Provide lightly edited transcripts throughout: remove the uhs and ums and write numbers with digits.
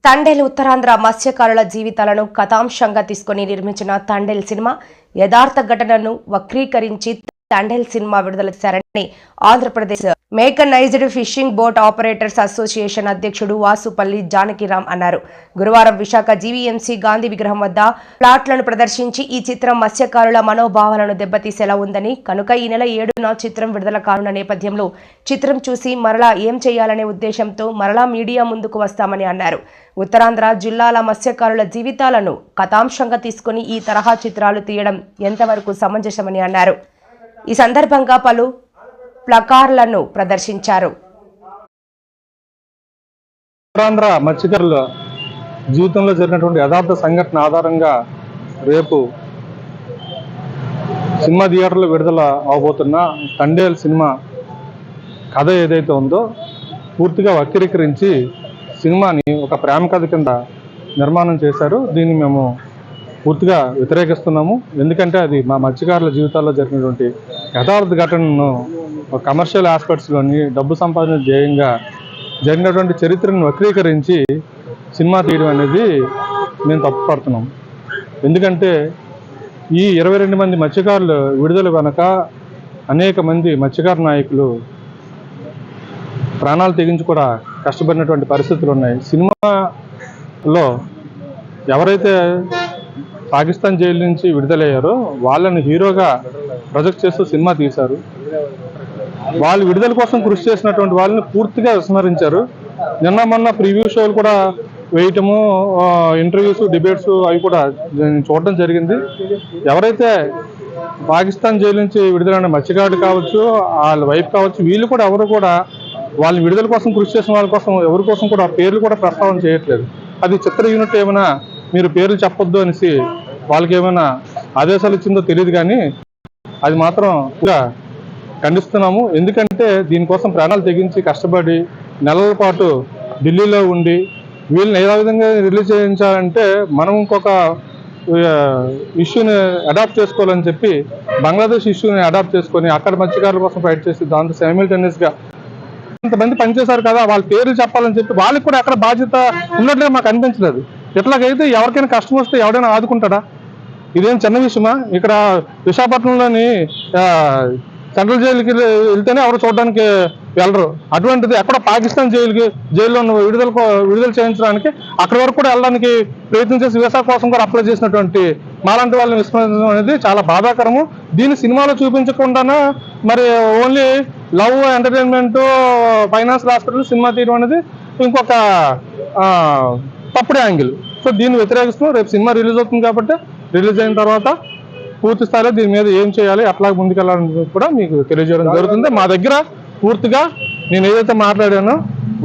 తండేల్ ఉత్తరాంధ్ర మత్స్యకారుల జీవితాలను కథాంశంగా తీసుకుని నిర్మించిన తండేల్ సినిమా యథార్థ ఘటనను వక్రీకరించి తండేల్ సినిమా విడుదల చేశారని Andhra Pradesh mechanised fishing boat operators association అధ్యక్షుడు వాసుపల్లి జానకిరామ్ అన్నారు. గురువారం విశాఖ జీవీఎంసీ గాంధీ విగ్రహం వద్ద ప్లాట్లను ప్రదర్శించి ఈ చిత్రం మత్స్యకారుల మనోభావాలను దెబ్బతీసేలా ఉందని, కనుక ఈ నెల 7న చిత్రం విడుదల కానున్న నేపథ్యంలో చిత్రం చూసి మరలా ఏం చేయాలనే ఉద్దేశంతో మరలా మీడియా ముందుకు వస్తామని అన్నారు. ఉత్తరాంధ్ర జిల్లాల మత్స్యకారుల జీవితాలను కథాంశంగా తీసుకుని ఈ తరహా చిత్రాలు తీయడం ఎంతవరకు సమంజసమని అన్నారు. ఈ సందర్భంగా పలు ప్లకార్లను ప్రదర్శించారు. ఉత్తరాంధ్ర మత్స్యకారుల జీవితంలో జరిగినటువంటి యథార్థ సంఘటన ఆధారంగా రేపు సినిమా థియేటర్లో విడుదల అవబోతున్న తండేల్ సినిమా కథ ఏదైతే ఉందో పూర్తిగా వక్రీకరించి సినిమాని ఒక ప్రేమ కథ కింద నిర్మాణం చేశారు. దీన్ని మేము పూర్తిగా వ్యతిరేకిస్తున్నాము. ఎందుకంటే అది మా మత్స్యకారుల జీవితాల్లో జరిగినటువంటి యథార్థ ఘటనను కమర్షియల్ ఆస్పెక్ట్స్లోని డబ్బు సంపాదన ధ్యేయంగా జరిగినటువంటి చరిత్రను వక్రీకరించి సినిమా తీయడం అనేది మేము తప్పుపడుతున్నాం. ఎందుకంటే ఈ 22 మంది మత్స్యకారులు విడుదల వెనక అనేక మంది మత్స్యకార నాయకులు ప్రాణాలు తెగించి కూడా కష్టపడినటువంటి పరిస్థితులు ఉన్నాయి. సినిమాలో ఎవరైతే పాకిస్తాన్ జైలు నుంచి విడుదలయ్యారో వాళ్ళని హీరోగా ప్రొజెక్ట్ చేస్తూ సినిమా తీశారు. వాళ్ళు విడుదల కోసం కృషి చేసినటువంటి వాళ్ళని పూర్తిగా విస్మరించారు. నిన్న మొన్న ప్రివ్యూ షోలు కూడా వేయటము, ఇంటర్వ్యూస్, డిబేట్స్ అవి కూడా చూడడం జరిగింది. ఎవరైతే పాకిస్తాన్ జైలు నుంచి విడుదలైన మత్స్యకారులు కావచ్చు, వాళ్ళ వైఫ్ కావచ్చు, వీళ్ళు కూడా ఎవరు కూడా వాళ్ళని విడుదల కోసం కృషి చేసిన వాళ్ళ కోసం ఎవరి కోసం కూడా పేర్లు కూడా ప్రస్తావన చేయట్లేదు. అది చిత్ర యూనిట్ ఏమైనా మీరు పేర్లు చెప్పొద్దు అనేసి వాళ్ళకి ఏమైనా ఆదేశాలు ఇచ్చిందో తెలియదు, కానీ అది మాత్రం ఖండిస్తున్నాము. ఎందుకంటే దీనికోసం ప్రాణాలు తెగించి కష్టపడి నెలల పాటు ఢిల్లీలో ఉండి వీళ్ళని ఏ విధంగా రిలీజ్ చేయించాలంటే మనం ఇంకొక ఇష్యూని అడాప్ట్ చేసుకోవాలని చెప్పి బంగ్లాదేశ్ ఇష్యూని అడాప్ట్ చేసుకొని అక్కడ మత్స్యకారుల కోసం ఫైట్ చేసి దాంతో సైమిల్టేనియస్గా కొంతమంది పనిచేశారు కదా, వాళ్ళ పేర్లు చెప్పాలని చెప్పి వాళ్ళకి కూడా అక్కడ బాధ్యత ఉన్నట్లుగా మాకు అనిపించలేదు. ఇట్లాగైతే ఎవరికైనా కష్టం వస్తే ఎవడైనా ఆదుకుంటాడా? ఇదేం చిన్న విషయమా? ఇక్కడ విశాఖపట్నంలోని సెంట్రల్ జైలుకి వెళ్తేనే ఎవరు చూడడానికి వెళ్ళరు. అటువంటిది ఎక్కడ పాకిస్తాన్ జైల్లో విడుదల చేయించడానికి అక్కడి వరకు కూడా వెళ్ళడానికి ప్రయత్నం చేసి వీసా కోసం కూడా అప్లై చేసినటువంటి మాలాంటి వాళ్ళని విస్మరించడం అనేది చాలా బాధాకరము. దీన్ని సినిమాలో చూపించకుండానే మరి only love, entertainment, finance hospital cinema తీయడం అనేది ఇంకొక తప్పుడు యాంగిల్. సో దీన్ని వ్యతిరేకిస్తూ రేపు సినిమా రిలీజ్ అవుతుంది కాబట్టి రిలీజ్ అయిన తర్వాత పూర్తి స్థాయిలో దీని మీద ఏం చేయాలి, అట్లా ముందుకెళ్ళాలని కూడా మీకు తెలియజేయడం జరుగుతుంది. మా దగ్గర పూర్తిగా నేను ఏదైతే మాట్లాడానో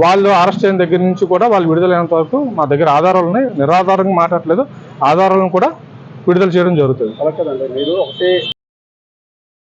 వాళ్ళు అరెస్ట్ అయిన దగ్గర నుంచి కూడా వాళ్ళు విడుదలైనంత వరకు మా దగ్గర ఆధారాలు ఉన్నాయి. నిరాధారంగా మాట్లాడలేదు, ఆధారాలను కూడా విడుదల చేయడం జరుగుతుంది.